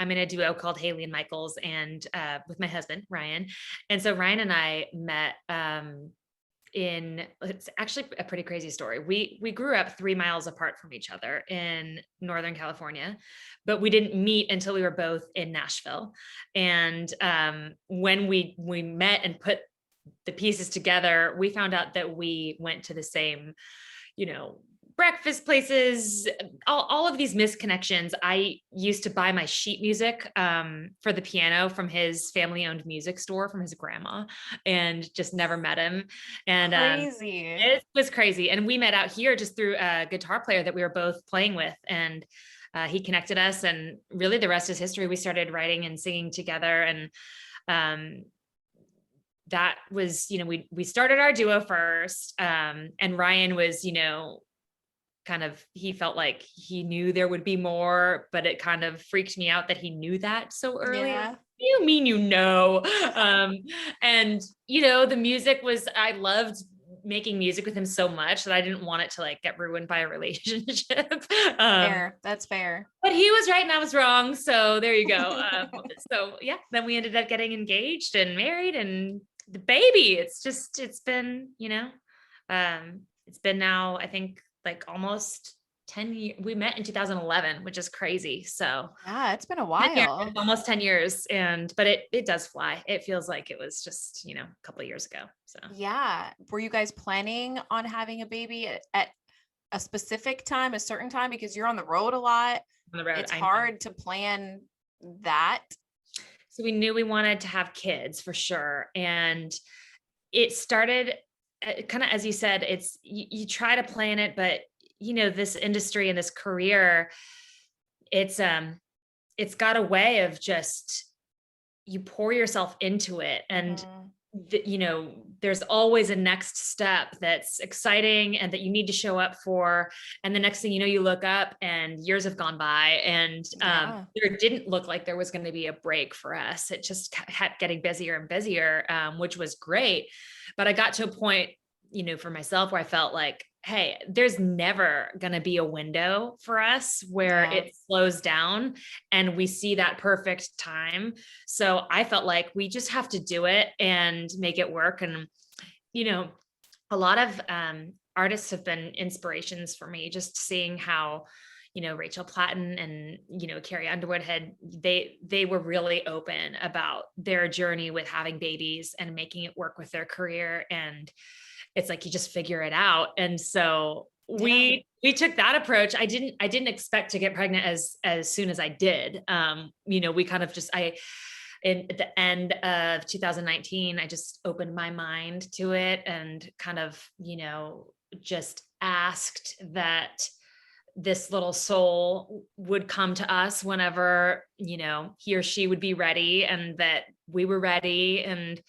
I'm in a duo called Haley and Michaels, and with my husband, Ryan. And so Ryan and I met it's actually a pretty crazy story. We grew up 3 miles apart from each other in Northern California, but we didn't meet until we were both in Nashville. And when we met and put the pieces together, we found out that we went to the same, you know, breakfast places, all of these misconnections. I used to buy my sheet music for the piano from his family owned music store from his grandma, and just never met him. And Crazy. it was crazy. And we met out here just through a guitar player that we were both playing with. And he connected us, and really the rest is history. We started writing and singing together. And that was, we started our duo first. And Ryan was, kind of, he felt like he knew there would be more, but it kind of freaked me out that he knew that so early. Yeah. You mean, and the music was, I loved making music with him so much that I didn't want it to like get ruined by a relationship. Fair. That's fair. But he was right and I was wrong. So there you go. So yeah, then we ended up getting engaged and married, and the baby, it's been, it's been now, I think, like almost 10 years. We met in 2011, which is crazy. So Yeah, it's been a 10 years, while. almost 10 years. But it does fly. It feels like it was just, a couple of years ago. So Yeah. Were you guys planning on having a baby at a specific time, a certain time? Because you're on the road a lot. on the road, It's I know. hard to plan that. So we knew we wanted to have kids for sure. And it started kind of, as you said, it's, you try to plan it, but this industry and this career, it's got a way of just, you pour yourself into it, and there's always a next step that's exciting and that you need to show up for. And the next thing you know, you look up and years have gone by, and there didn't look like there was going to be a break for us. It just kept getting busier and busier, which was great. But I got to a point, for myself, where I felt like, hey, there's never going to be a window for us where it slows down and we see that perfect time. So I felt like we just have to do it and make it work. And, a lot of artists have been inspirations for me, just seeing how, Rachel Platten and, Carrie Underwood they were really open about their journey with having babies and making it work with their career. And it's like, you just figure it out. And so we took that approach. I didn't expect to get pregnant as soon as I did. We kind of just, at the end of 2019, I just opened my mind to it and kind of, just asked that this little soul would come to us whenever, he or she would be ready, and that we were ready. And,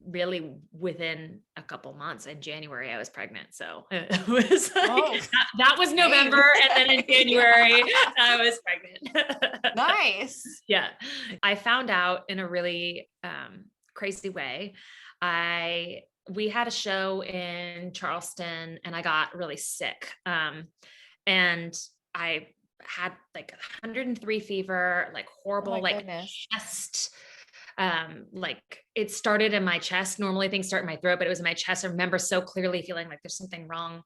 really within a couple months, in January, I was pregnant. So it was like, that was November. And then in January, I was pregnant. Nice. Yeah. I found out in a really crazy way. We had a show in Charleston and I got really sick. And I had like 103 fever, like horrible, chest. Like it started in my chest. Normally things start in my throat, but it was in my chest. I remember so clearly feeling like there's something wrong.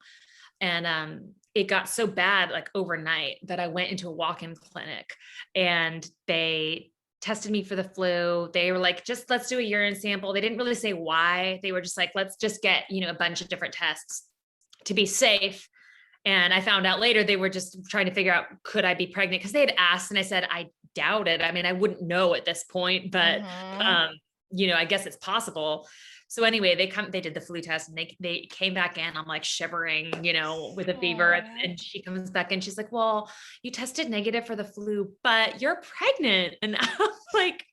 And it got so bad, like overnight, that I went into a walk-in clinic and they tested me for the flu. They were like, let's do a urine sample. They didn't really say why. They were just like, let's just get, a bunch of different tests to be safe. And I found out later they were just trying to figure out, could I be pregnant? Because they had asked, and I said, I doubt it. I mean, I wouldn't know at this point, but, I guess it's possible. So anyway, they did the flu test and they came back in. I'm like shivering, with a fever. And she comes back and she's like, well, you tested negative for the flu, but you're pregnant. And I'm like,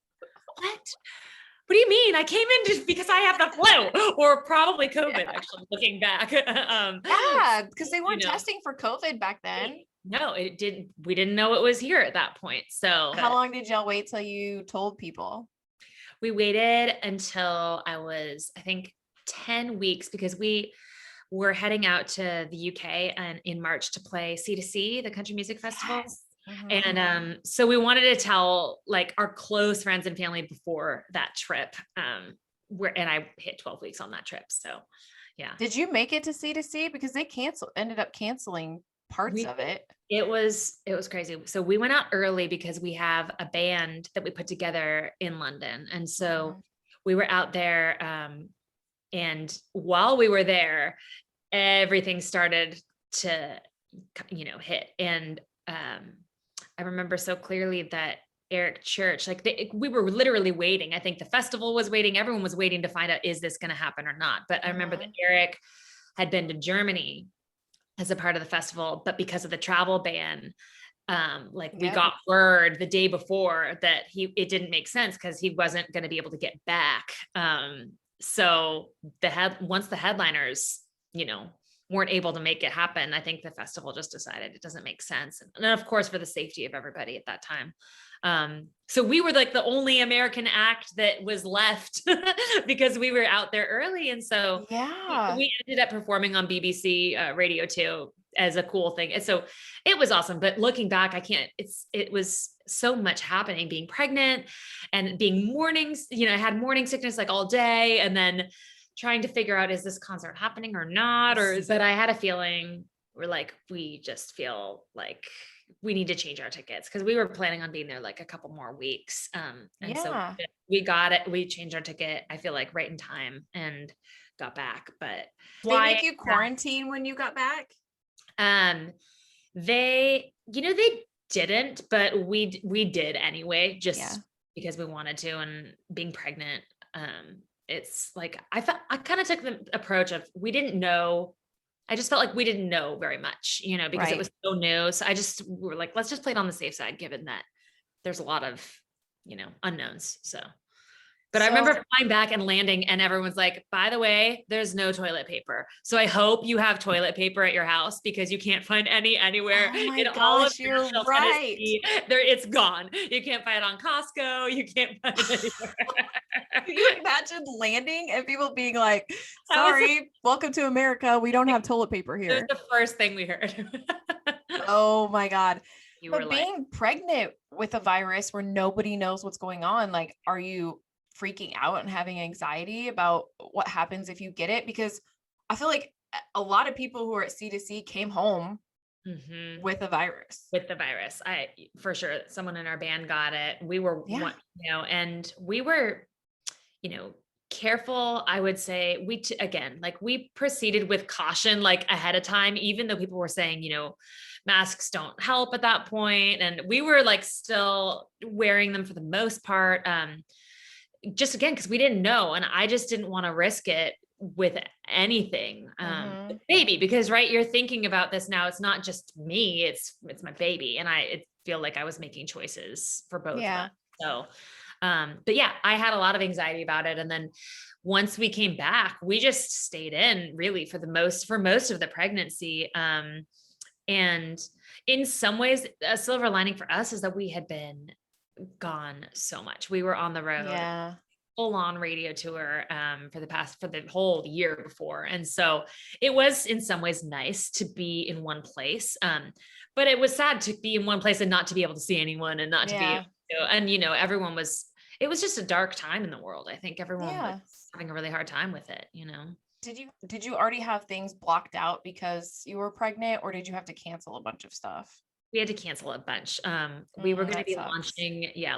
what do you mean? I came in just because I have the flu, or probably COVID, actually, looking back. Because they weren't testing for COVID back then. No, we didn't know it was here at that point. So how long did y'all wait till you told people? We waited until I was, I think, 10 weeks, because we were heading out to the UK and in March to play C2C, the Country Music Festival. Mhm. And so we wanted to tell like our close friends and family before that trip. And I hit 12 weeks on that trip. So yeah. Did you make it to C2C? Because they ended up canceling parts We of it. it was crazy. So we went out early because we have a band that we put together in London. And so Mhm. we were out there, and while we were there, everything started to hit. And I remember so clearly that Eric Church, like we were literally waiting. I think the festival was waiting. Everyone was waiting to find out, is this going to happen or not? But I remember that Mhm. Eric had been to Germany as a part of the festival, but because of the travel ban, like we Yep. got word the day before that it didn't make sense because he wasn't going to be able to get back. So once the headliners, you know, weren't able to make it happen, I think the festival just decided it doesn't make sense. And of course, for the safety of everybody at that time. So we were like the only American act that was left because we were out there early. And so Yeah. we ended up performing on BBC Radio 2 as a cool thing. And so it was awesome. But looking back, it was so much happening, being pregnant and being mornings, I had morning sickness like all day, and then trying to figure out, is this concert happening or not? But I had a feeling we just feel like we need to change our tickets because we were planning on being there like a couple more weeks. And so Yeah. we got it. We changed our ticket, I feel like right in time, and got back. But They flying make you quarantine when you got back? um, they didn't, but we did anyway, Yeah. just because we wanted to. And being pregnant, it's like I kind of took the approach of we didn't know. I just felt like we didn't know very much, because it Right. was so new. So we were like, let's just play it on the safe side, given that there's a lot of, unknowns. So but I remember So, flying back and landing, and everyone's like, by the way, there's no toilet paper. So I hope you have toilet paper at your house because you can't find any anywhere oh my in all of gosh, you're Nashville, right. Tennessee. It's gone. You can't find it on Costco. You can't find it anywhere. Can you imagine landing and people being like, That was sorry, welcome to America. We don't have toilet paper it was here. the first thing we heard. Oh my God. You were But like, being pregnant with a virus where nobody knows what's going on, like, are you freaking out and having anxiety about what happens if you get it? Because I feel like a lot of people who are at C2C came home mhm, with a virus. with the virus. For sure, someone in our band got it. We were Yeah. one, and we were, you know, careful. I would say again, like we proceeded with caution, like ahead of time, even though people were saying, masks don't help at that point. And we were like still wearing them for the most part. Just again, because we didn't know. And I just didn't want to risk it with anything, with Hmm. baby, because right, you're thinking about this now. It's not just me, it's my baby. And I feel like I was making choices for both of us. Yeah. So but yeah, I had a lot of anxiety about it. And then once we came back, we just stayed in really for most of the pregnancy. And in some ways, a silver lining for us is that we had been gone so much. We were on the road, Yeah. full on radio tour, for the whole year before. And so it was in some ways nice to be in one place. But it was sad to be in one place and not to be able to see anyone, and not to be, Yeah. and it was just a dark time in the world. I think everyone was Yeah. having a really hard time with it. Did you already have things blocked out because you were pregnant, or did you have to cancel a bunch of stuff? We had to cancel a bunch. We were going to That be sucks.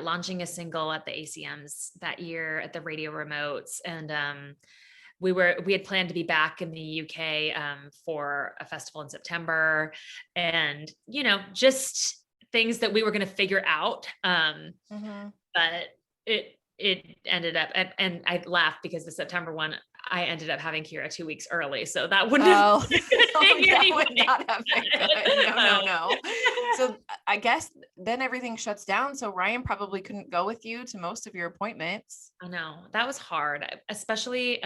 launching a single at the ACMs that year at the radio remotes. And we had planned to be back in the UK for a festival in September, and just things that we were going to figure out. Hmm. But it ended up, and I laughed because the September one, I ended up having Keira 2 weeks early, so that wouldn't have Oh, been a good oh, thing that anyway. would not have been good. No, no, Um, no. So I guess then everything shuts down. So Ryan probably couldn't go with you to most of your appointments. I know that was hard, especially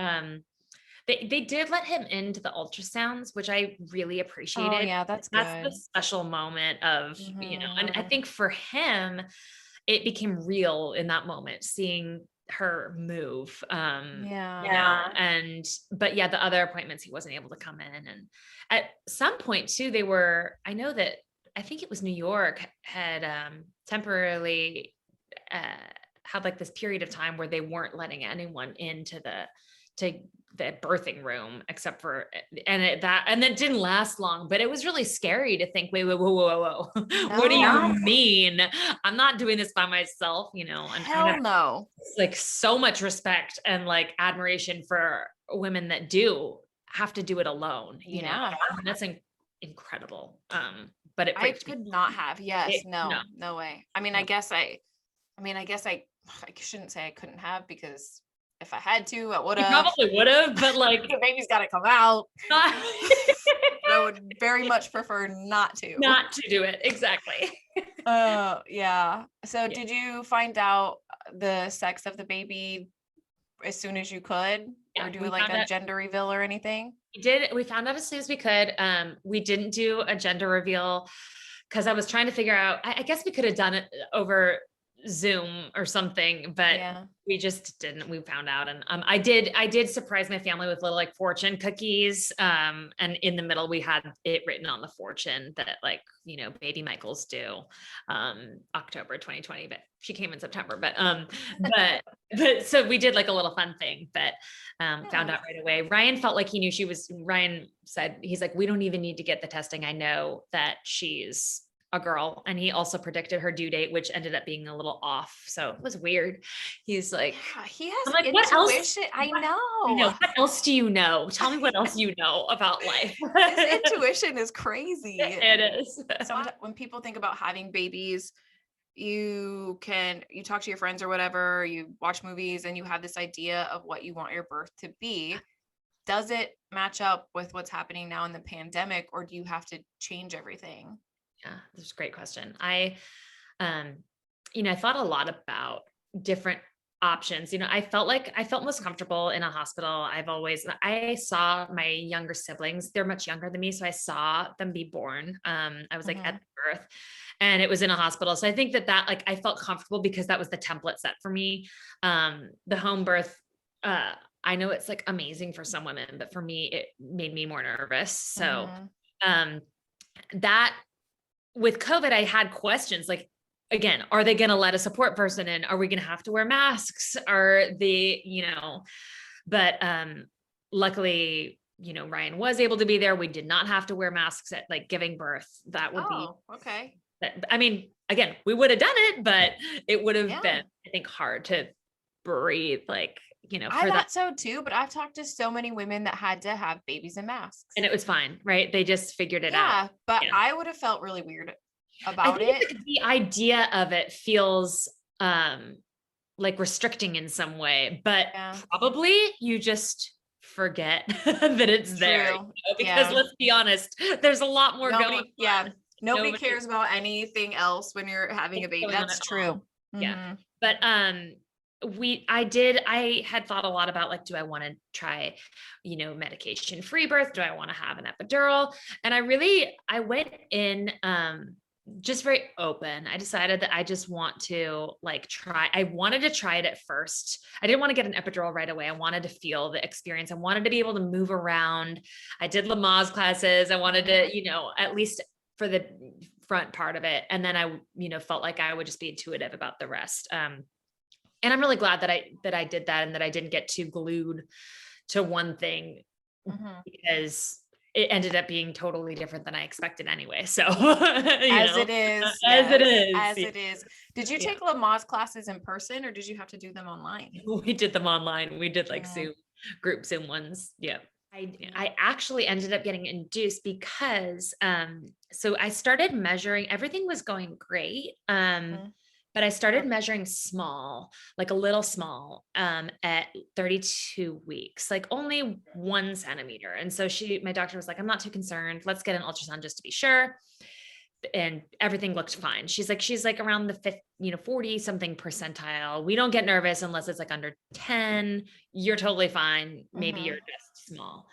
they did let him into the ultrasounds, which I really Oh appreciated. yeah, that's That's the good. special moment of, and I Hmm. think for him, it became real in that moment, seeing her move. Yeah. Yeah. But yeah, the other appointments, he wasn't able to come in. And at some point too, I know that I think it was New York had temporarily uh, had like this period of time where they weren't letting anyone into to the birthing room except for, and it didn't last long, but it was really scary to think, wait, whoa, whoa, whoa, whoa. What do No. you mean? I'm not doing this by myself, and I Hell have no. like so much respect and like admiration for women that do have to do it alone, Yeah. And that's incredible. But it I freaked me. could not have. Yes. No, No way. I mean, no. I guess I shouldn't say I couldn't have, because if I had to, I would You have. probably would have, but like, The baby's got to come out. not, I would very much prefer not to. not to do it. Exactly. Yeah. So Yeah. did you find out the sex of the baby as soon as you could, Yeah, or do we like found a out. gender reveal or anything? We found out as soon as we could. We didn't do a gender reveal because I was trying to figure out, I guess we could have done it over Zoom or something, but Yeah. we just didn't. We found out. And I did surprise my family with little like fortune cookies. And in the middle we had it written on the fortune that like, baby Michael's due October 2020, but she came in September. But so we did like a little fun thing, but found Yeah. out right away. Ryan felt like he knew Ryan said, he's like, we don't even need to get the testing. I know that she's a girl. And he also predicted her due date, which ended up being a little off. So it was weird. He's like, Yeah, he I'm has like, what else? intuition. I I know. know. What else do you know? Tell me what else you know about life. His intuition is crazy. It is. Sometimes when people think about having babies, you talk to your friends or whatever, you watch movies, and you have this idea of what you want your birth to be. Does it match up with what's happening now in the pandemic, or do you have to change everything? Yeah, that's a great question. Um, I thought a lot about different options. I felt most comfortable in a hospital. I saw my younger siblings, they're much younger than me. So I saw them be born. I was like at Mhm. the birth and it was in a hospital. So I think that like, I felt comfortable because that was the template set for me. The home birth, I know it's like amazing for some women, but for me, it made me more nervous. So, Mhm. um, that with COVID, I had questions like, again, are they going to let a support person in? Are we going to have to wear masks? But luckily, Ryan was able to be there. We did not have to wear masks at like giving birth. That would be, Oh, okay. I mean, again, we would have done it, but it would have Yeah. been, I think, hard to breathe, like, I for that. thought so too, but I've talked to so many women that had to have babies in masks. And it was fine, right? They just figured it out. Yeah, but Yeah. I would have felt really weird I about think it. the idea of it feels like restricting in some way, but Yeah. probably you just forget that it's there, True. because Yeah. let's be honest, there's a lot more going Nobody, yeah. on. Nobody Nobody cares about anything else when you're having a baby. going on That's at home. true. Yeah. Mhm. But I had thought a lot about like, do I want to try, medication free birth? Do I want to have an epidural? And I went in just very open. I decided that I just want to like I wanted to try it at first. I didn't want to get an epidural right away. I wanted to feel the experience. I wanted to be able to move around. I did Lamaze classes. I wanted to, at least for the front part of it. And then I, felt like I would just be intuitive about the rest. And I'm really glad that I did that and that I didn't get too glued to one thing, Mhm. because it ended up being totally different than I expected anyway. So, As it is. as it Yes, is. as it is. Did you Yeah. take Lamaze classes in person, or did you have to do them online? We did them online. We did like Mm. group Zoom ones. Yeah. I Yeah. I actually ended up getting induced because so I started measuring, everything was going great. Mhm. But I started measuring small, like a little small, at 32 weeks, like only 1 centimeter. And so my doctor was like, I'm not too concerned. Let's get an ultrasound just to be sure. And everything looked fine. She's like around the fifth, 40 something percentile. We don't get nervous unless it's like under 10. You're totally fine. Maybe Mhm. you're just small.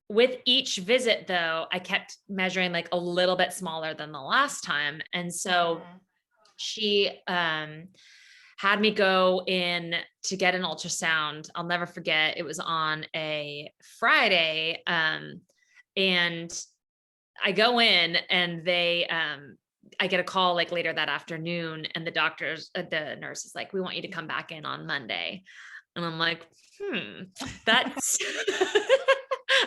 With each visit though, I kept measuring like a little bit smaller than the last time. And so Mhm. she had me go in to get an ultrasound. I'll never forget. It was on a Friday. And I go in and I get a call like later that afternoon, and the nurse is like, "We want you to come back in on Monday." And I'm like, that's,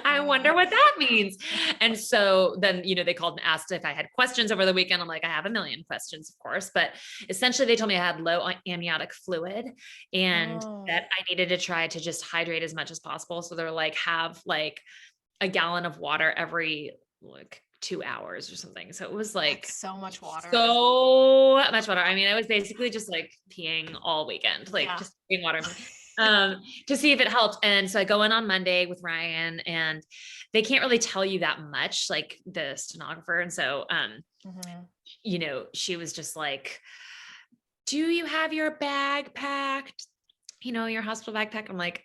I wonder what that means. And so then, they called and asked if I had questions over the weekend. I'm like, I have a million questions, of course, but essentially they told me I had low amniotic fluid and Oh, that I needed to try to just hydrate as much as possible. So they're like, have like a gallon of water every like 2 hours or something. So it was like that's so much water. so much water. I mean, I was basically just like peeing all weekend, like Yeah. just drinking water, to see if it helped. And so I go in on Monday with Ryan, and they can't really tell you that much, like the stenographer. And so, Mhm. she was just like, "Do you have your bag packed? Your hospital backpack?" I'm like,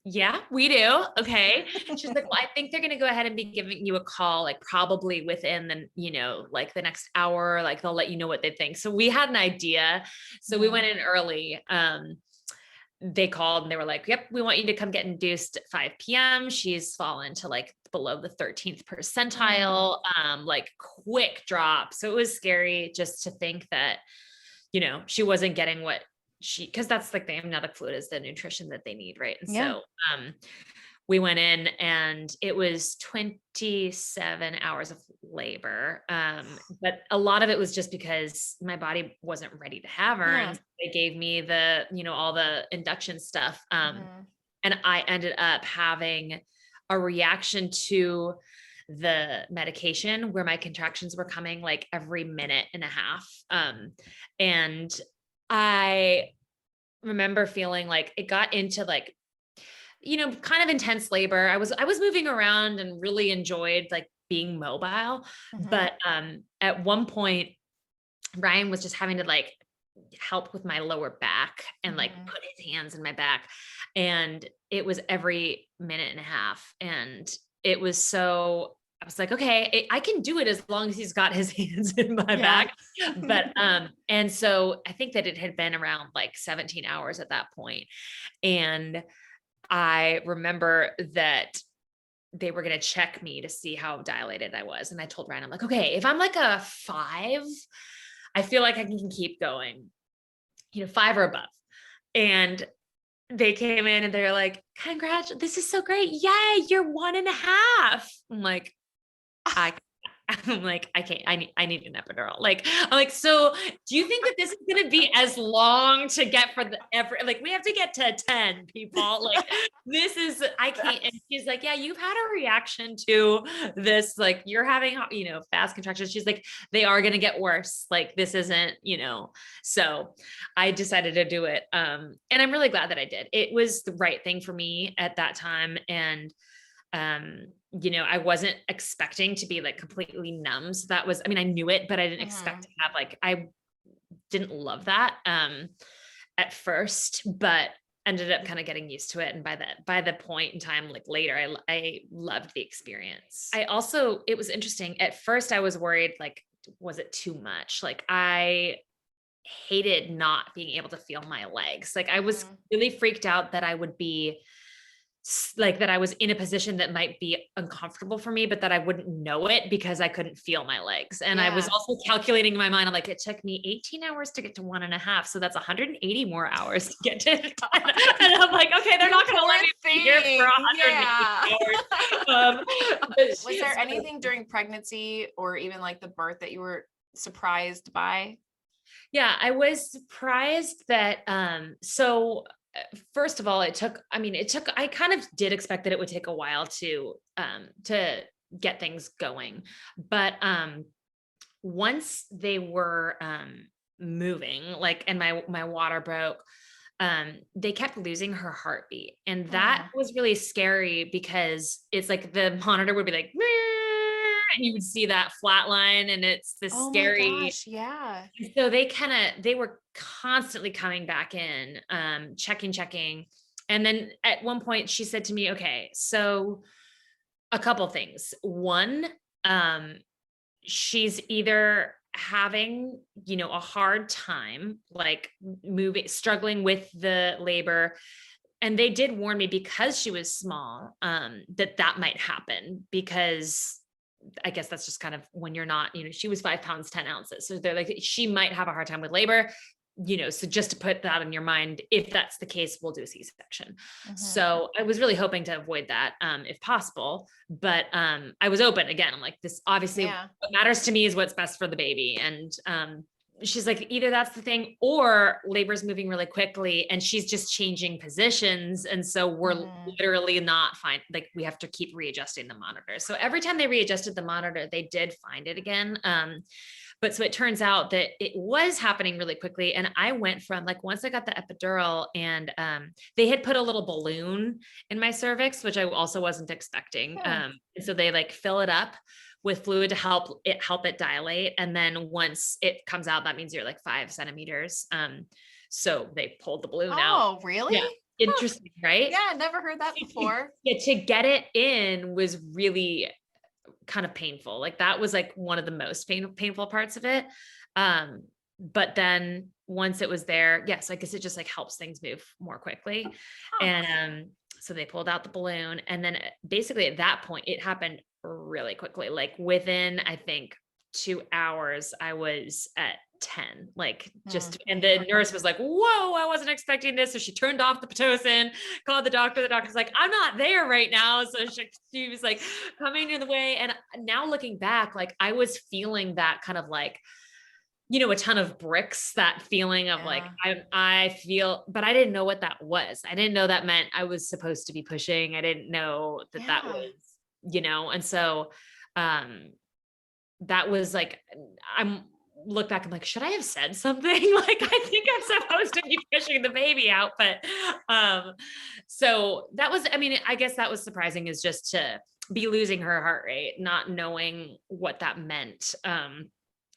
yeah, we do. Okay. She's like, "Well, I think they're going to go ahead and be giving you a call, like probably within like the next hour, like they'll let you know what they think." So we had an idea. So we went Mhm. in early. They called and they were like, "Yep, we want you to come get induced at 5 p.m. She's fallen to like below the 13th Mm. percentile, like quick drop." So it was scary just to think that, she wasn't getting what because that's like the amniotic fluid is the nutrition that they need. Right. And Yeah. so, we went in and it was 27 hours of labor. But a lot of it was just because my body wasn't ready to have her. Yeah. And they gave me all the induction stuff. Mhm. And I ended up having a reaction to the medication where my contractions were coming like every minute and a half. And I remember feeling like it got into like, kind of intense labor. I was moving around and really enjoyed like being mobile. Mhm. But at one point, Ryan was just having to like help with my lower back and like Mhm. put his hands in my back. And it was every minute and a half. And it was so, I was like, okay, I can do it as long as he's got his hands in my Yeah. back. But, and so I think that it had been around like 17 hours at that point. And I remember that they were going to check me to see how dilated I was. And I told Ryan, I'm like, okay, if I'm like a 5, I feel like I can keep going, 5 or above. And they came in and they're like, "Congrats, this is so great. Yay, you're 1.5." I'm like, I I'm like, "I can't, I need an epidural." Like, I'm like, "So do you think that this is gonna be as long to get for the every like we have to get to 10 people? Like, this is I can't." And she's like, "Yeah, you've had a reaction to this, like you're having, fast contractions." She's like, "They are gonna get worse. Like, this isn't, so I decided to do it. And I'm really glad that I did. It was the right thing for me at that time. And I wasn't expecting to be like completely numb. So that was, I mean, I knew it, but I didn't expect Mhm. to have like, I didn't love that at first, but ended up kind of getting used to it. And by the point in time, like later, I loved the experience. It was interesting. At first I was worried, like, was it too much? Like I hated not being able to feel my legs. Like I was Mhm. really freaked out that I would be like that I was in a position that might be uncomfortable for me, but that I wouldn't know it because I couldn't feel my legs. And I was Yeah. also calculating in my mind, I'm like, it took me 18 hours to get to 1.5. So that's 180 more hours to get to 10. And I'm like, okay, they're You not going to poor let me be here for thing. 180 Yeah. hours. But Was she there is, anything during pregnancy or even like the birth that you were surprised by? yeah, I was surprised that, first of all, I kind of did expect that it would take a while to get things going. But, once they were, moving, like, and my water broke, they kept losing her heartbeat. And that Mm. was really scary because it's like the monitor would be like, "Meow," and you would see that flat line and it's this Oh my scary. gosh, yeah. So they were constantly coming back in, checking. And then at one point she said to me, "Okay, so a couple things. One, um, she's either having, a hard time, like moving, struggling with the labor." And they did warn me because she was small, that might happen because I guess that's just kind of when you're not, she was 5 pounds, 10 ounces. So they're like, she might have a hard time with labor, so just to put that in your mind, if that's the case, we'll do a C-section. Mhm. So I was really hoping to avoid that, if possible, but, I was open again. I'm like, this obviously Yeah. what matters to me is what's best for the baby. And, she's like, either that's the thing or labor's moving really quickly and she's just changing positions. And so we're Mhm. literally not fine. Like we have to keep readjusting the monitor. So every time they readjusted the monitor, they did find it again. But so it turns out that it was happening really quickly. And I went from like, once I got the epidural and, they had put a little balloon in my cervix, which I also wasn't expecting. Hmm. And so they like fill it up with fluid to help it dilate. And then once it comes out, that means you're like 5 centimeters. So they pulled the balloon out. Oh, really? Yeah. Huh. Interesting, right? Yeah, never heard that before. Yeah, to get it in was really kind of painful. Like that was like one of the most painful parts of it. Um, but then once it was there, yes, I guess it just like helps things move more quickly. Huh. And so they pulled out the balloon, and then basically at that point, it happened really quickly. Like within, I think, 2 hours, I was at 10, like Mm. and the nurse was like, whoa, I wasn't expecting this. So she turned off the Pitocin, called the doctor. The doctor's like, I'm not there right now. So she was like coming in the way. And now looking back, like I was feeling that kind of like, a ton of bricks, that feeling of like, Yeah. I feel, but I didn't know what that was. I didn't know that meant I was supposed to be pushing. I didn't know that Yeah. was, and so, um, that was like, I'm look back, I'm like, should I have said something? Like, I think I'm supposed to be pushing the baby out, but, so that was, I mean, I guess that was surprising, is just to be losing her heart rate, not knowing what that meant.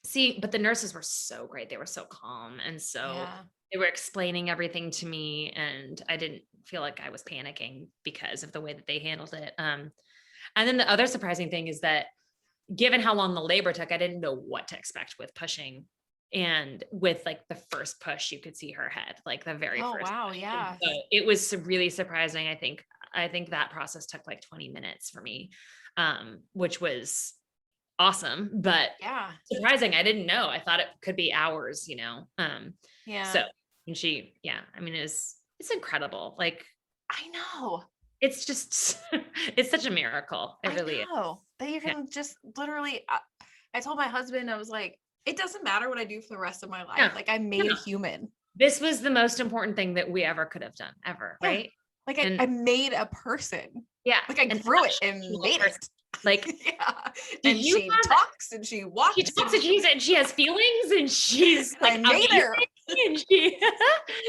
See, but the nurses were so great. They were so calm. And so Yeah. they were explaining everything to me, and I didn't feel like I was panicking because of the way that they handled it. And then the other surprising thing is that given how long the labor took, I didn't know what to expect with pushing. And with like the first push, you could see her head, like the very Oh, first wow. push. And Yeah. so it was really surprising. I think that process took like 20 minutes for me, which was awesome, but Yeah. surprising. I didn't know. I thought it could be hours, Yeah. so, and yeah, I mean, it's incredible. Like, I know. it's just, it's such a miracle. It I really is. know that you Yeah. can just literally. I told my husband, I was like, it doesn't matter what I do for the rest of my life. Yeah. Like, I made a Yeah. human. This was the most important thing that we ever could have done ever. Yeah. Right. Like, I And made a person. yeah. Like, I And grew it such and a cool made person. it. Like, Yeah. did And you she have, talks and she she walks talks and and she has feelings, and she's I like made amazing, her. and she, Yeah.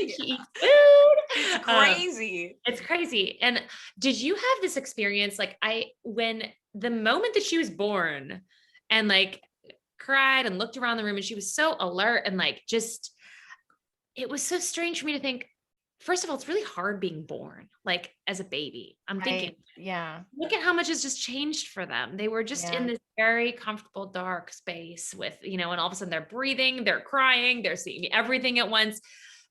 she eats food. It's crazy. It's crazy. And did you have this experience? Like when the moment that she was born and like cried and looked around the room, and she was so alert and like, just, it was so strange for me to think, first of all, it's really hard being born, like as a baby. I'm thinking, Right. Yeah. look at how much has just changed for them. They were just in Yeah. this very comfortable, dark space with, and all of a sudden they're breathing, they're crying, they're seeing everything at once.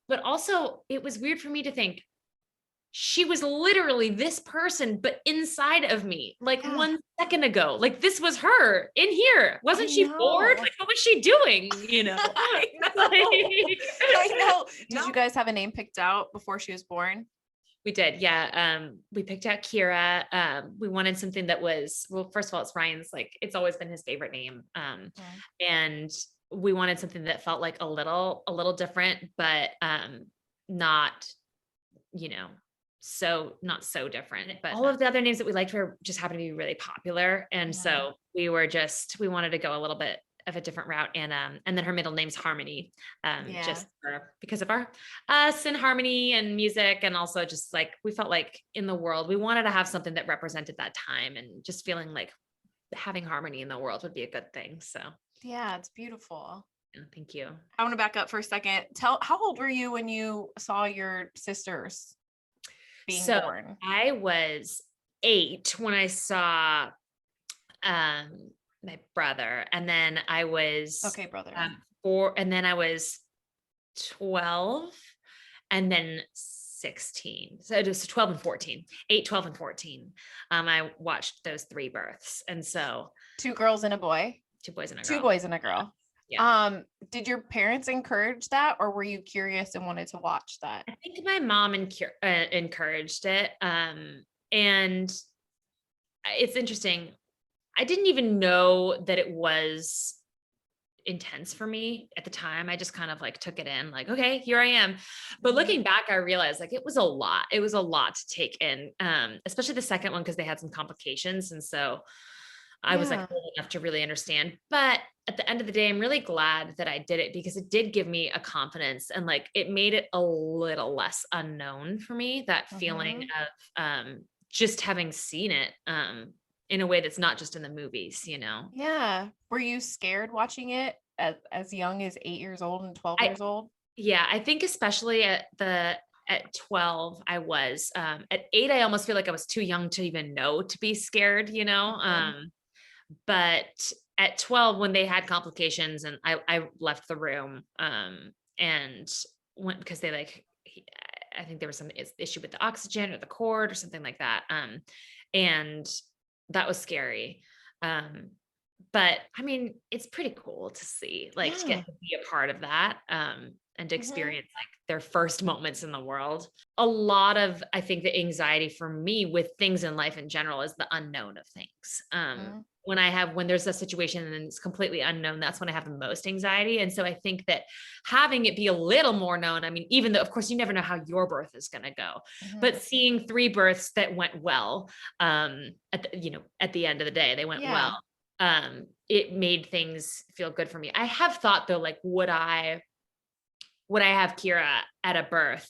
But also, it was weird for me to think, she was literally this person, but inside of me, like Yeah. 1 second ago. Like this was her in here. Wasn't I she bored? know. Like, what was she doing? I know. Like, I know. Did no. you guys have a name picked out before she was born? We did. Yeah. We picked out Keira. We wanted something that was, well, first of all, it's Ryan's, like, it's always been his favorite name. Mm. And we wanted something that felt like a little different, but, not, you know, so not so different. But all of the other names that we liked were just happened to be really popular. And Yeah. so we wanted to go a little bit of a different route. And then her middle name's Harmony, Yeah. just because of our us and harmony and music. And also just like, we felt like in the world, we wanted to have something that represented that time, and just feeling like having harmony in the world would be a good thing. So Yeah, it's beautiful. yeah, thank you. I want to back up for a second. How old were you when you saw your sisters being So born? I was 8 when I saw my brother, and then I was Okay, brother. 4, and then I was 12, and then 16. So it was 12 and 14, 8, 12 and 14. I watched those 3 births. And so 2 girls and a boy. 2 boys and a 2 girl. boys and a girl. Yeah. Did your parents encourage that, or were you curious and wanted to watch that? I think my mom encouraged it. And it's interesting. I didn't even know that it was intense for me at the time. I just kind of like took it in, like, okay, here I am. But looking back, I realized like it was a lot. It was a lot to take in, especially the second one because they had some complications. And so I was like Yeah. old enough to really understand. But at the end of the day, I'm really glad that I did it because it did give me a confidence and like it made it a little less unknown for me, that feeling Mhm. of just having seen it in a way that's not just in the movies, you know. Yeah. Were you scared watching it as young as 8 years old and 12 I years old? Yeah, I think especially at 12 I was. At 8 I almost feel like I was too young to even know to be scared, you know. Mhm. But at 12 when they had complications and I left the room and went because they like I think there was some issue with the oxygen or the cord or something like that. And that was scary. Um but I mean, it's pretty cool to see, like to Yeah. get to be a part of that, and to Mhm. experience like their first moments in the world. A lot of, I think the anxiety for me with things in life in general is the unknown of things. Mhm. When there's a situation and it's completely unknown, that's when I have the most anxiety. And so I think that having it be a little more known, I mean, even though of course you never know how your birth is going to go, Mhm. but seeing 3 births that went well, at the end of the day, they went well. Yeah. It made things feel good for me. I have thought though, like, would I have Kira at a birth?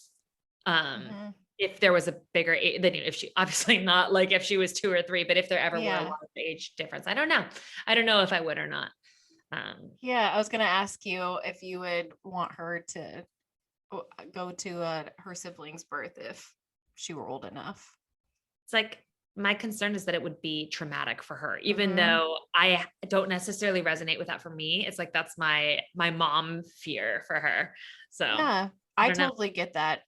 Um, Mhm. if there was a bigger than if she obviously not like if she was 2 or 3, but if there ever were a Yeah. lot of age difference, I don't know. I don't know if I would or not. Um, Yeah, I was gonna ask you if you would want her to go to her sibling's birth if she were old enough. it's like my concern is that it would be traumatic for her, even Mhm. though I don't necessarily resonate with that for me. It's like that's my mom fear for her. So Yeah, I I don't know. totally get that,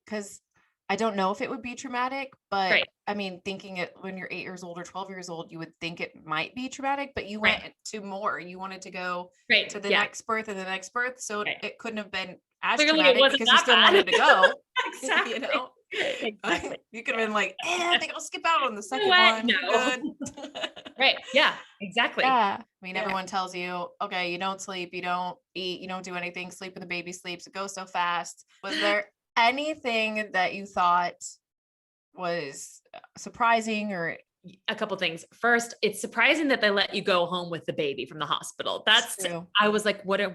because I don't know if it would be traumatic, but, Right, I mean, thinking it when you're 8 years old or 12 years old, you would think it might be traumatic, but you right, went to more. You wanted to go to right. the Yeah, next birth and the next birth, so right. it couldn't have been as Clearly, it traumatic wasn't because you still that wanted to bad. go, you Exactly. know? Exactly. You could have Yeah. been like, "Eh, I think I'll skip out on the You know second what? one. We're No. good." Right. Yeah, exactly. Yeah. I mean, Yeah. everyone tells you, okay, you don't sleep, you don't eat, you don't do anything, sleep when the baby sleeps, it goes so fast. Was there anything that you thought was surprising or A couple things. First, it's surprising that they let you go home with the baby from the hospital. it's That's true? I was like, why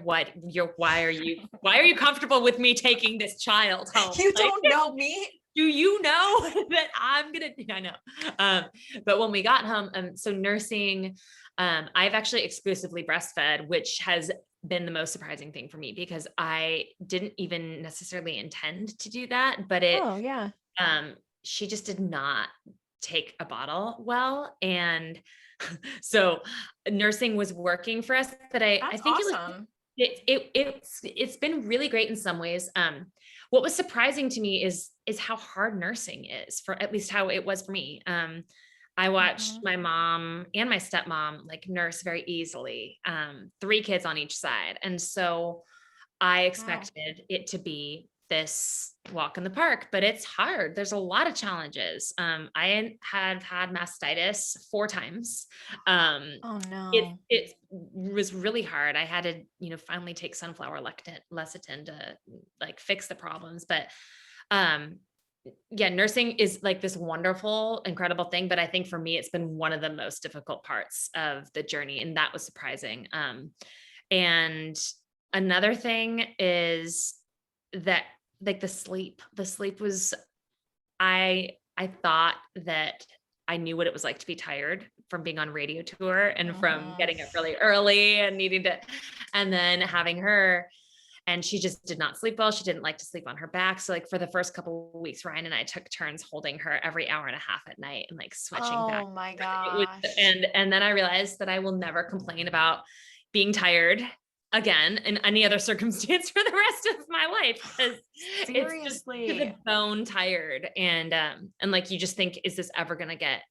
are you comfortable with me taking this child home? You Like, don't know me? do you know that I'm gonna I know. Um, but when we got home, so nursing, I've actually exclusively breastfed, which has been the most surprising thing for me because I didn't even necessarily intend to do that, but Oh, yeah. um, she just did not take a bottle well. And so nursing was working for us, but I That's think awesome. it's been really great in some ways. What was surprising to me is how hard nursing is, for at least how it was for me. I watched Mhm. my mom and my stepmom like nurse very easily, 3 kids on each side. And so I Wow. expected it to be this walk in the park, but it's hard. There's a lot of challenges. Have had mastitis 4 times. Um, Oh, it no. it was really hard. I had to, finally take sunflower lecithin to like fix the problems. But um, yeah, nursing is like this wonderful, incredible thing. But I think for me, it's been one of the most difficult parts of the journey, and that was surprising. And another thing is that like the sleep was I thought that I knew what it was like to be tired from being on radio tour and from Mhm. getting up really early and needing to and then having her, and she just did not sleep well. She didn't like to sleep on her back. So like for the first couple of weeks, Ryan and I took turns holding her every hour and a half at night and like switching back. Oh my It was gosh. and then I realized that I will never complain about being tired again in any other circumstance for the rest of my life because it's just to Seriously. the bone tired. And like you just think, is this ever gonna get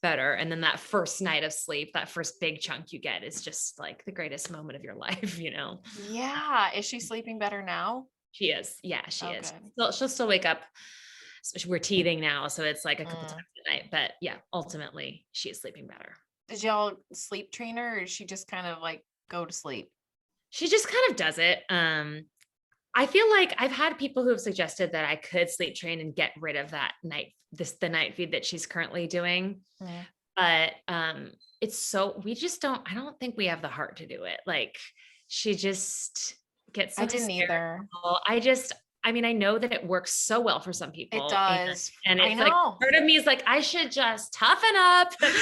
better. And then that first night of sleep, that first big chunk you get is just like the greatest moment of your life, you know? Yeah. Is she sleeping better now? She is. Yeah, she Oh, is. good. She'll still wake up. We're teething now. So it's like a couple Mm. times a night, but yeah, ultimately she is sleeping better. Did y'all sleep train her, or did she just kind of like go to sleep? She just kind of does it. I feel like I've had people who have suggested that I could sleep train and get rid of that the night feed that she's currently doing. Mm. But it's we just I don't think we have the heart to do it. Like she just gets so I didn't either. hysterical. I mean, I know that it works so well for some It people. does. And I it's like know. part of me is like, I should just toughen up and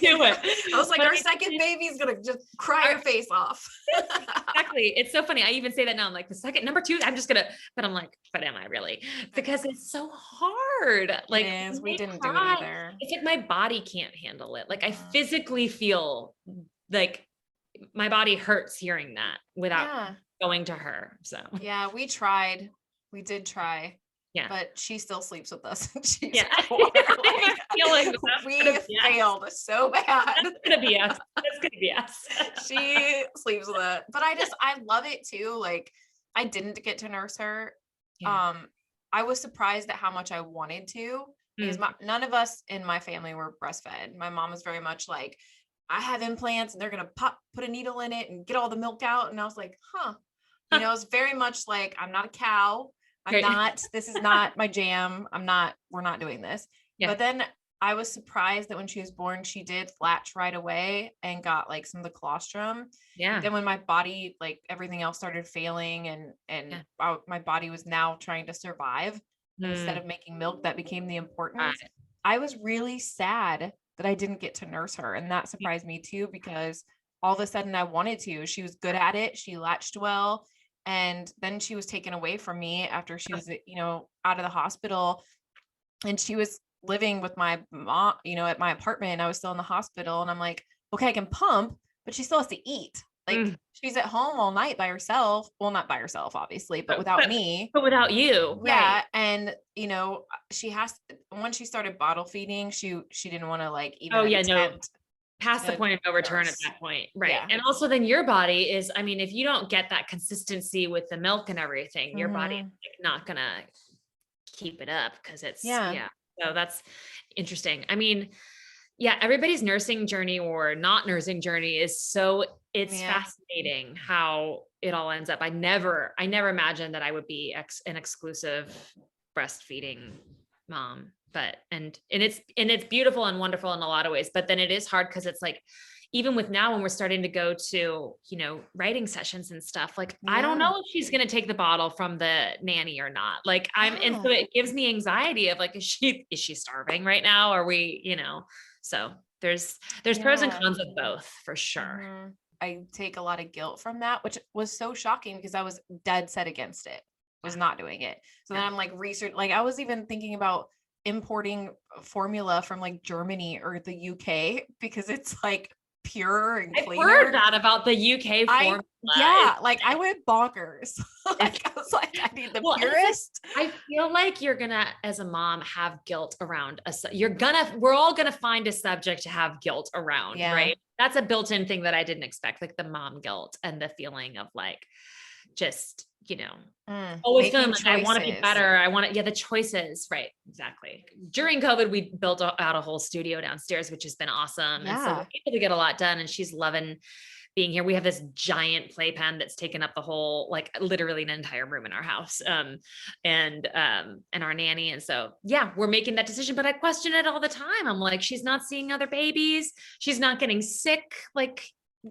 do it. I was like, But our second baby's gonna just cry her face off. exactly. It's so funny. I even say that now. I'm like, the second number two, I'm just gonna, but I'm like, but am I really? Because it's so hard. Like It is. when We they didn't do it cry, either. it's like my body can't handle it. Like I Mhm. physically feel like my body hurts hearing that without Yeah. going to her. So Yeah, we tried. We did try. yeah. But she still sleeps with us. She's Yeah. poor. I have a feeling that's We gonna be us. failed so bad. That's gonna be us. That's gonna be us. She sleeps with it. But I love it too. Like I didn't get to nurse her. Yeah. I was surprised at how much I wanted to, because Mm. none of us in my family were breastfed. My mom was very much like, I have implants and they're gonna put a needle in it and get all the milk out. And I was like, huh. You know, it's very much like, I'm not a cow. This is not my jam. We're not doing this. Yeah. But then I was surprised that when she was born, she did latch right away and got like some of the colostrum. Yeah. Then when my body, like everything else started failing my body was now trying to survive instead of making milk, that became the importance. Right. I was really sad that I didn't get to nurse her. And that surprised me too, because all of a sudden I wanted to. She was good at it. She latched well. And then she was taken away from me after she was, out of the hospital. And she was living with my mom, at my apartment. And I was still in the hospital. And I'm like, okay, I can pump, but she still has to eat. Like she's at home all night by herself. Well, not by herself, obviously, but without me. But without you. Yeah. Right. And, she once she started bottle feeding, she didn't want to like even Oh yeah. No. attempt Past the to point of no return at nurse. that point. Right. Yeah. And also then your body is, I mean, if you don't get that consistency with the milk and everything, your body is like not gonna keep it up because it's Yeah. So that's interesting. I mean, yeah, everybody's nursing journey or not nursing journey it's fascinating how it all ends up. I never imagined that I would be an exclusive breastfeeding mom, but and it's beautiful and wonderful in a lot of ways, but then it is hard because it's like even with now when we're starting to go to writing sessions and stuff, like I don't know if she's going to take the bottle from the nanny or not, like and so it gives me anxiety of like is she starving right now, are we so there's pros and cons of both for sure. I take a lot of guilt from that, which was so shocking because I was dead set against it, was not doing it. So then I'm like like I was even thinking about importing formula from like Germany or the UK because it's like pure and cleaner. I've heard that about the UK formula. Like I went bonkers. Like I was like, I need the purest. I feel like you're gonna, as a mom, have guilt around we're all gonna find a subject to have guilt around, right? That's a built-in thing that I didn't expect, like the mom guilt and the feeling of like, just, always feeling like I want to be better. I want to, the choices. Right. Exactly. During COVID, we built out a whole studio downstairs, which has been awesome. And so we're able to get a lot done and she's loving being here. We have this giant playpen that's taken up the whole, like literally an entire room in our house. And our nanny. And so, we're making that decision, but I question it all the time. I'm like, she's not seeing other babies. She's not getting sick. Like,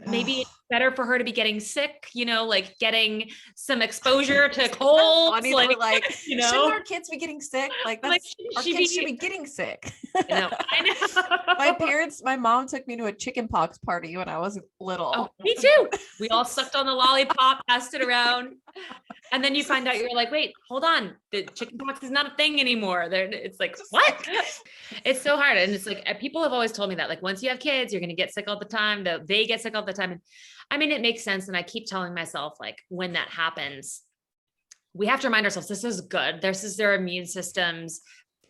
maybe it's better for her to be getting sick, like getting some exposure to colds. Funny, like, shouldn't our kids be getting sick? Like that's, our kids should be getting sick. I know. My mom took me to a chickenpox party when I was little. Oh, me too. We all sucked on the lollipop, passed it around. And then you find out you're like, wait, hold on. The chickenpox is not a thing anymore. It's like, what? It's so hard. And it's like, people have always told me that, like, once you have kids, you're going to get sick all the time. They get sick all the time. And I mean, it makes sense. And I keep telling myself, like, when that happens, we have to remind ourselves, this is good. This is their immune systems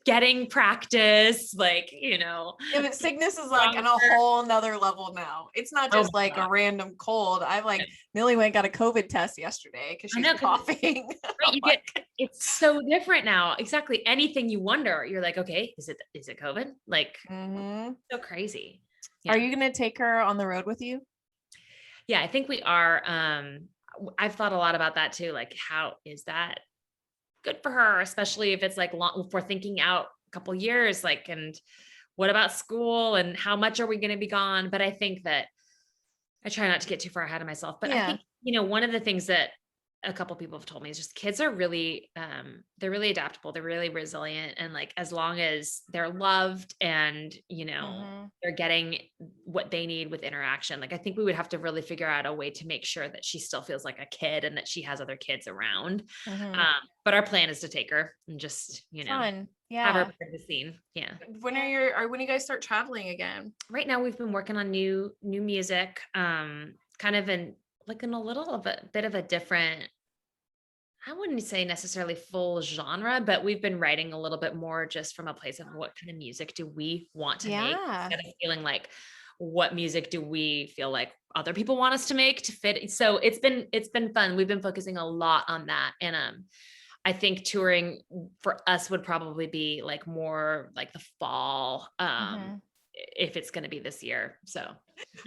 getting practice, like, Yeah, but sickness is like on a stronger. whole nother level now. It's not Oh just my like God. a random cold. I've like Millie went and got a COVID test yesterday because I she's know, because coughing. right, I'm you get like, it's so different now. Exactly. Anything you wonder, you're like, okay, is it COVID? Like, mhm. so crazy. Are Yeah. you gonna take her on the road with you? Yeah, I think we are. I've thought a lot about that too. Like, how is that good for her, especially if it's like long, if we're thinking out a couple years, like, and what about school and how much are we going to be gone? But I think that I try not to get too far ahead of myself. But I Yeah. think, one of the things that a couple people have told me is just kids are really, they're really adaptable. They're really resilient. And like, as long as they're loved and, Mhm. they're getting what they need with interaction, like, I think we would have to really figure out a way to make sure that she still feels like a kid and that she has other kids around. Mhm. But our plan is to take her and just, Fun. have her Yeah. part of the scene. Yeah. When you guys start traveling again? Right now we've been working on new music, kind of in a little of a bit of a different, I wouldn't say necessarily full genre, but we've been writing a little bit more just from a place of what kind of music do we want to make, Yeah. instead of feeling like what music do we feel like other people want us to make to fit. So it's been fun. We've been focusing a lot on that. And I think touring for us would probably be like more like the fall, Mhm. if it's going to be this year. So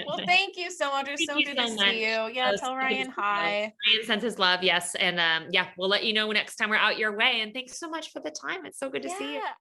Well, thank you so much. It was thank so you good to so much. see you. Yeah, So tell good to Ryan see you. hi. Ryan sends his love. Yes. And yeah, we'll let you know next time we're out your way. And thanks so much for the time. It's so good to see you. Yeah.